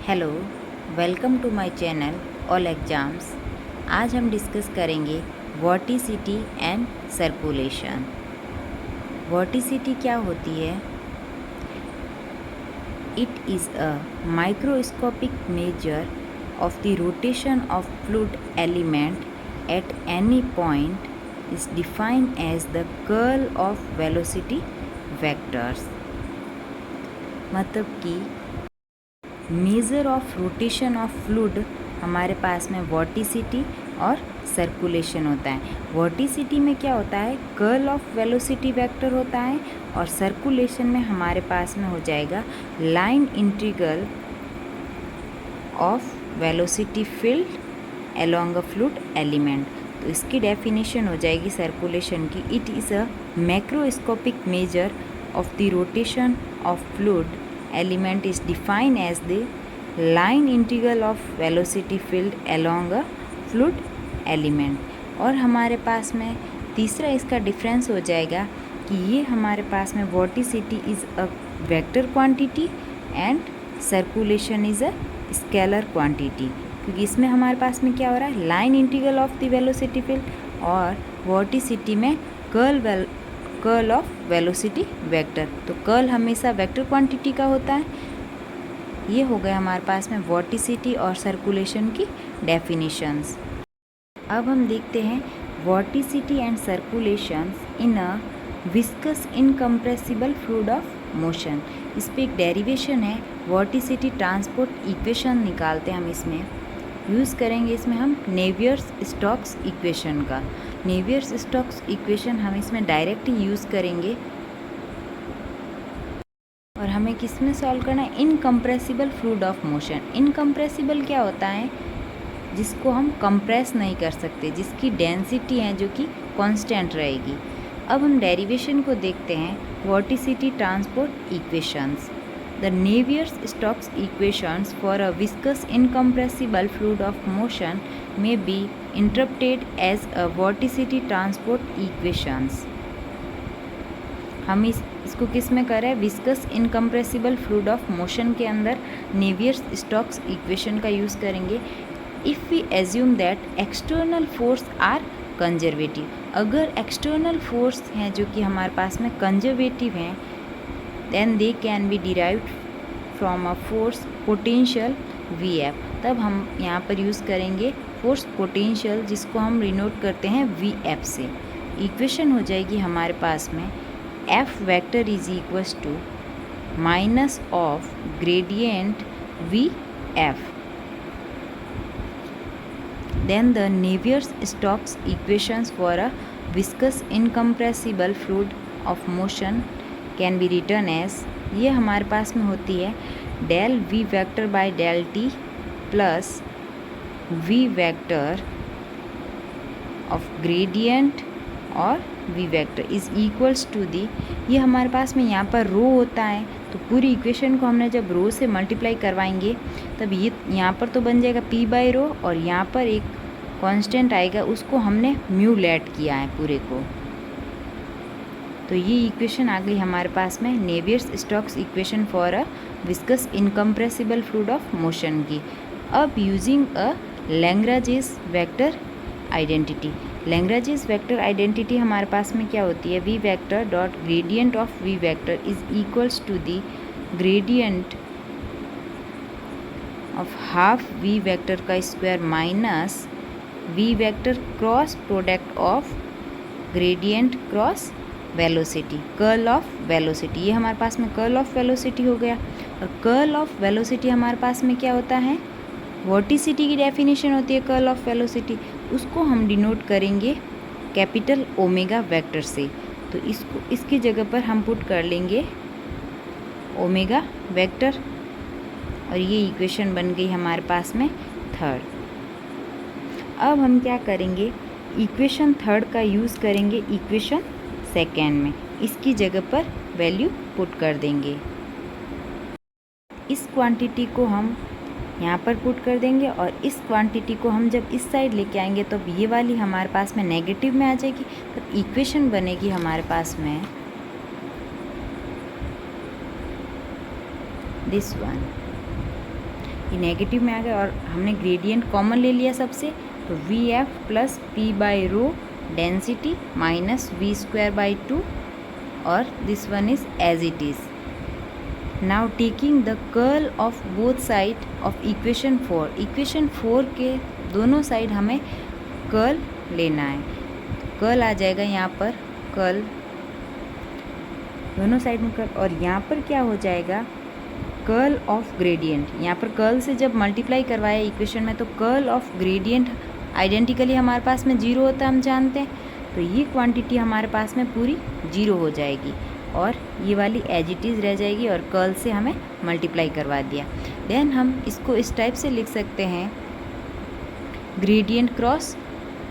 Hello, welcome to my channel all exams. आज हम discuss करेंगे वॉटिसिटी एंड सर्कुलेशन। वॉटिसिटी क्या होती है? It is a microscopic measure of the rotation of fluid element at any point is defined as the curl of velocity vectors. मतलब कि measure of rotation of fluid हमारे पास में वॉटिसिटी और सर्कुलेशन होता है। वॉटिसिटी में क्या होता है? कर्ल ऑफ वेलोसिटी वेक्टर होता है, और सर्कुलेशन में हमारे पास में हो जाएगा line integral of velocity field along a fluid element. तो इसकी डेफिनेशन हो जाएगी सर्कुलेशन की, it is a macroscopic major of the rotation of fluid element is defined as the line integral of velocity field along a fluid element। और हमारे पास में तीसरा इसका डिफरेंस हो जाएगा कि ये हमारे पास में vorticity is a vector quantity and circulation is a scalar quantity, क्योंकि इसमें हमारे पास में क्या हो रहा है? Line integral of the velocity field, और वॉटिसिटी में कर्ल ऑफ वेलोसिटी वेक्टर। तो कर्ल हमेशा वेक्टर क्वांटिटी का होता है। ये हो गया हमारे पास में वॉटिसिटी और सर्कुलेशन की डेफिनेशंस। अब हम देखते हैं vorticity and circulation in a viscous incompressible fluid of motion. इस पर एक डेरिवेशन है, वॉटिसिटी ट्रांसपोर्ट इक्वेशन निकालते हैं हम। इसमें यूज़ करेंगे इसमें हम नेवियर्स स्टोक्स इक्वेशन का। नेवियर्स स्टोक्स इक्वेशन हम इसमें डायरेक्ट ही यूज़ करेंगे, और हमें किस में सॉल्व करना है? Incompressible fluid of motion. Incompressible क्या होता है? जिसको हम कंप्रेस नहीं कर सकते, जिसकी डेंसिटी है जो कि कांस्टेंट रहेगी। अब हम डेरिवेशन को देखते हैं, vorticity transport equations. The Navier-Stokes equations for a viscous incompressible fluid of motion may be interpreted as a vorticity transport equations। हम इसको किस में कर रहे हैं? Viscous incompressible fluid of motion के अंदर नेवियर-स्टोक्स इक्वेशन का यूज़ करेंगे। If we assume that external force are conservative, अगर एक्सटर्नल फोर्स हैं जो कि हमारे पास में कंजर्वेटिव हैं, then they can be derived from a force potential Vf। तब हम यहाँ पर यूज़ करेंगे फोर्स पोटेंशियल, जिसको हम रिनोट करते हैं Vf से। इक्वेशन हो जाएगी हमारे पास में F vector is equals to minus of gradient Vf। Then the Navier-Stokes equations for a viscous incompressible fluid of motion can be written as, ये हमारे पास में होती है del V vector by del T plus V vector of gradient और V vector is equals to the, ये हमारे पास में यहाँ पर रो होता है। तो पूरी इक्वेशन को हमने जब रो से मल्टीप्लाई करवाएंगे तब ये यहाँ पर तो बन जाएगा पी बाई रो, और यहाँ पर एक कांस्टेंट आएगा, उसको हमने म्यू लेट किया है पूरे को। तो ये इक्वेशन आ गई हमारे पास में Navier Stokes equation for a viscous incompressible fluid of motion की। अब using a Lagrange's vector identity. Lagrange's vector identity हमारे पास में क्या होती है? V vector dot gradient of V vector is equals to the gradient of half V vector का square minus V vector cross product of gradient cross velocity, curl of velocity. ये हमारे पास में कर्ल ऑफ वेलोसिटी हो गया, और curl of velocity हमारे पास में क्या होता है? वॉटिसिटी की डेफिनेशन होती है कर्ल ऑफ वेलोसिटी, उसको हम डिनोट करेंगे कैपिटल ओमेगा वेक्टर से। तो इसको इसकी जगह पर हम पुट कर लेंगे ओमेगा वेक्टर, और ये इक्वेशन बन गई हमारे पास में थर्ड। अब हम क्या करेंगे? इक्वेशन थर्ड का यूज़ करेंगे इक्वेशन सेकेंड में, इसकी जगह पर वैल्यू पुट कर देंगे। इस क्वांटिटी को हम यहाँ पर पुट कर देंगे, और इस क्वांटिटी को हम जब इस साइड लेके आएंगे तो ये वाली हमारे पास में नेगेटिव में आ जाएगी। तब इक्वेशन बनेगी हमारे पास में दिस वन। ये नेगेटिव में आ गया और हमने ग्रेडियंट कॉमन ले लिया सबसे, तो V F plus P by rho density minus V square by 2 और this one is as it is. Now taking the curl of both side of equation 4. Equation 4 के दोनों साइड हमें कर्ल लेना है. कर्ल आ जाएगा यहाँ पर, कर्ल दोनों साइड में कर्ल, और यहाँ पर क्या हो जाएगा कर्ल ऑफ ग्रेडियंट. यहाँ पर कर्ल से जब मल्टीप्लाई करवाया इक्वेशन में तो कर्ल ऑफ ग्रेडियंट आइडेंटिकली हमारे पास में 0 होता है, हम जानते हैं. तो ये क्वांटिटी हमारे पास में पूरी 0 हो जाएगी और ये वाली एज इट इज़ रह जाएगी और कर्ल से हमें मल्टीप्लाई करवा दिया. देन हम इसको इस टाइप से लिख सकते हैं ग्रेडियंट क्रॉस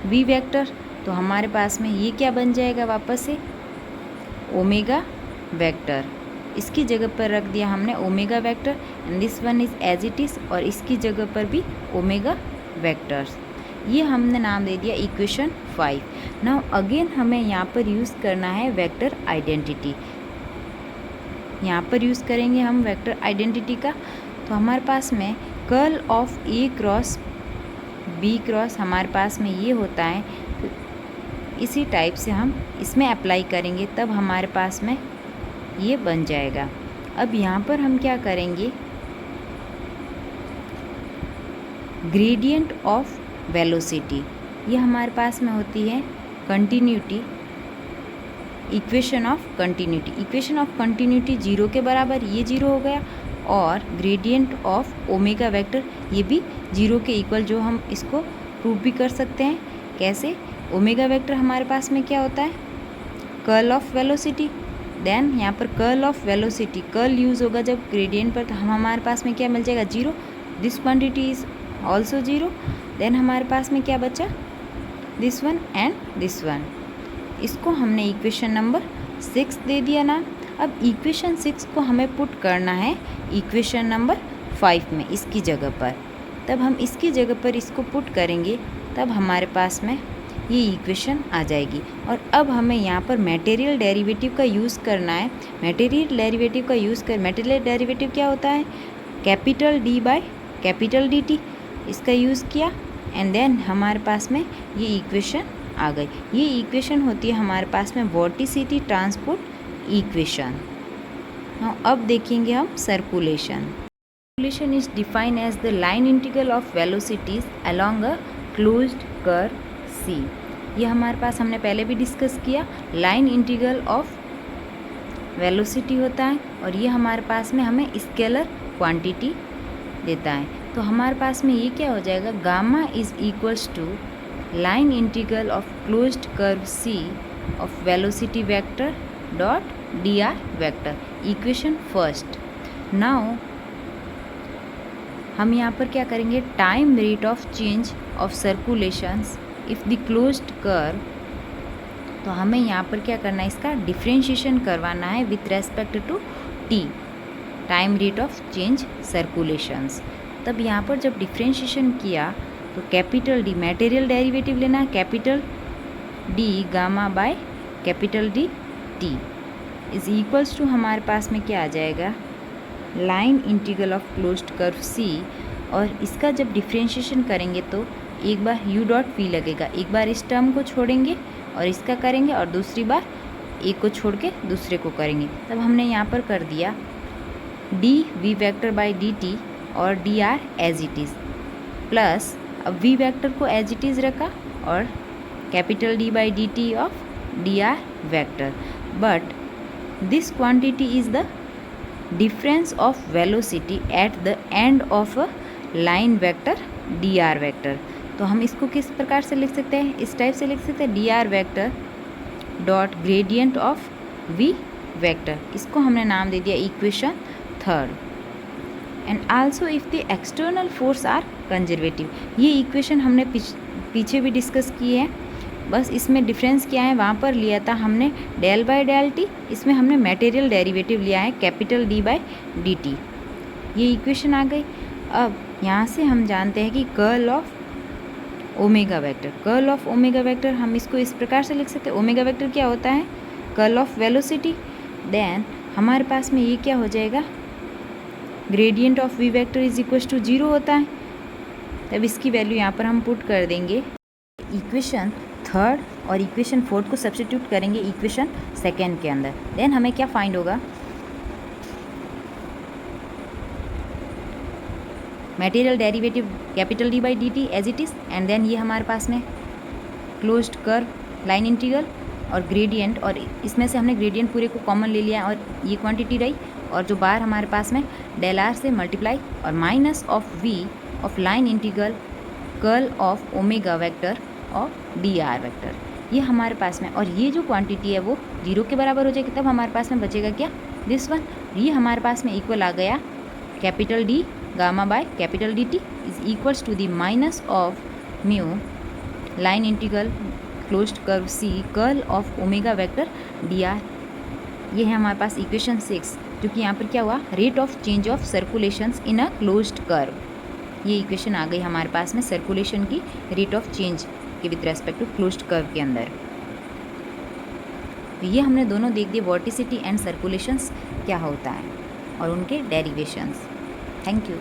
वी वेक्टर. तो हमारे पास में ये क्या बन जाएगा वापस से ओमेगा वेक्टर. इसकी जगह पर रख दिया हमने omega vector and this one is as it is और इसकी जगह पर भी ओमेगा वेक्टर्स. ये हमने नाम दे दिया इक्वेशन 5. नाउ अगेन हमें यहाँ पर यूज़ करना है वेक्टर आइडेंटिटी. यहाँ पर यूज़ करेंगे हम वेक्टर आइडेंटिटी का. तो हमारे पास में curl of A cross B cross हमारे पास में ये होता है. तो इसी टाइप से हम इसमें अप्लाई करेंगे तब हमारे पास में ये बन जाएगा. अब यहाँ पर हम क्या करेंगे ग्रेडियंट ऑफ वेलोसिटी. ये हमारे पास में होती है continuity, equation of continuity. Equation of continuity 0 के बराबर, ये 0 हो गया. और ग्रेडियंट ऑफ ओमेगा वेक्टर ये भी 0 के इक्वल, जो हम इसको प्रूव भी कर सकते हैं. कैसे ओमेगा वेक्टर हमारे पास में क्या होता है कर्ल ऑफ वेलोसिटी. देन यहाँ पर curl of velocity curl use होगा जब ग्रेडियंट पर, तो हम हमारे पास में क्या मिल जाएगा 0. This quantity is also 0. Then हमारे पास में क्या बचा this one and this one. इसको हमने इक्वेशन नंबर 6 दे दिया ना. अब इक्वेशन 6 को हमें पुट करना है इक्वेशन नंबर 5 में इसकी जगह पर. तब हम इसकी जगह पर इसको पुट करेंगे तब हमारे पास में ये इक्वेशन आ जाएगी. और अब हमें यहाँ पर मटेरियल डेरिवेटिव का यूज़ करना है. मटेरियल डेरिवेटिव का यूज़ कर, मटेरियल डेरिवेटिव क्या होता है capital D by capital D T. इसका यूज़ किया एंड देन हमारे पास में ये इक्वेशन आ गई. ये इक्वेशन होती है हमारे पास में वोर्टिसिटी ट्रांसपोर्ट इक्वेशन. हाँ, अब देखेंगे हम circulation. Circulation is defined as the line integral of velocities along a closed curve C. ये हमारे पास हमने पहले भी डिस्कस किया. लाइन इंटीग्रल ऑफ वेलोसिटी होता है और ये हमारे पास में हमें स्केलर क्वांटिटी देता है. तो हमारे पास में ये क्या हो जाएगा gamma is equals to line integral of closed curve C of velocity vector dot D R vector. Equation first. Now हम यहाँ पर क्या करेंगे time rate of change of circulations if the closed curve. तो हमें यहाँ पर क्या करना है इसका डिफ्रेंशिएशन करवाना है with respect to T, time rate of change circulations. तब यहाँ पर जब डिफ्रेंशिएशन किया तो कैपिटल डी मटेरियल डेरिवेटिव लेना है capital D gamma by capital D T is equals to हमारे पास में क्या आ जाएगा line integral of closed curve C. और इसका जब डिफ्रेंशिएशन करेंगे तो एक बार यू डॉट वी लगेगा, एक बार इस टर्म को छोड़ेंगे और इसका करेंगे और दूसरी बार एक को छोड़ के दूसरे को करेंगे. तब हमने यहाँ पर कर दिया D V vector by D T और D R as it is plus अब वी वेक्टर को एज इट इज़ रखा और capital D by D T of D R vector. But this quantity is the difference of velocity at the end of a line vector D R vector. तो हम इसको किस प्रकार से लिख सकते हैं इस टाइप से लिख सकते हैं D R vector dot gradient of V vector. इसको हमने नाम दे दिया equation 3rd. And also if the external force are conservative. ये इक्वेशन हमने पीछे भी डिस्कस की है, बस इसमें डिफरेंस क्या है वहाँ पर लिया था हमने डेल बाय डेल टी, इसमें हमने मटेरियल डेरिवेटिव लिया है capital D by D T. ये इक्वेशन आ गई. अब यहाँ से हम जानते हैं कि curl of omega vector, curl of omega vector हम इसको इस प्रकार से लिख सकते हैं. ओमेगा वेक्टर क्या होता है कर्ल ऑफ वेलोसिटी. देन हमारे पास में ये क्या हो जाएगा gradient of V vector is equal to 0 होता है। तब इसकी वैल्यू यहाँ पर हम पुट कर देंगे। इक्वेशन थर्ड और इक्वेशन फोर्थ को सब्स्टिट्यूट करेंगे इक्वेशन सेकेंड के अंदर। देन हमें क्या फाइंड होगा, material derivative capital D by D T as it is, and then ये हमारे पास में क्लोज्ड कर्व लाइन इंटीग्रल और ग्रेडियंट, और इसमें से हमने ग्रेडियंट पूरे को कॉमन ले लिया और ये क्वांटिटी रही, और जो बाहर हमारे पास में डेल आर से मल्टीप्लाई और minus of V of line integral curl of omega vector of D R vector, ये हमारे पास में, और ये जो क्वांटिटी है वो 0 के बराबर हो जाएगी। तब हमारे पास में बचेगा क्या, दिस वन। ये हमारे पास में इक्वल आ गया capital D gamma by capital D T is equals to the minus of mu line integral closed curve C curl of omega vector D R. ये है हमारे पास इक्वेशन 6, जो कि यहाँ पर क्या हुआ, rate of change of circulations in a closed curve. ये इक्वेशन आ गई हमारे पास में सर्कुलेशन की रेट ऑफ चेंज के with respect to closed curve के अंदर। तो ये हमने दोनों देख दिए, वॉर्टिसिटी एंड सर्कुलेशंस क्या होता है और उनके डेरिवेशंस। Thank you.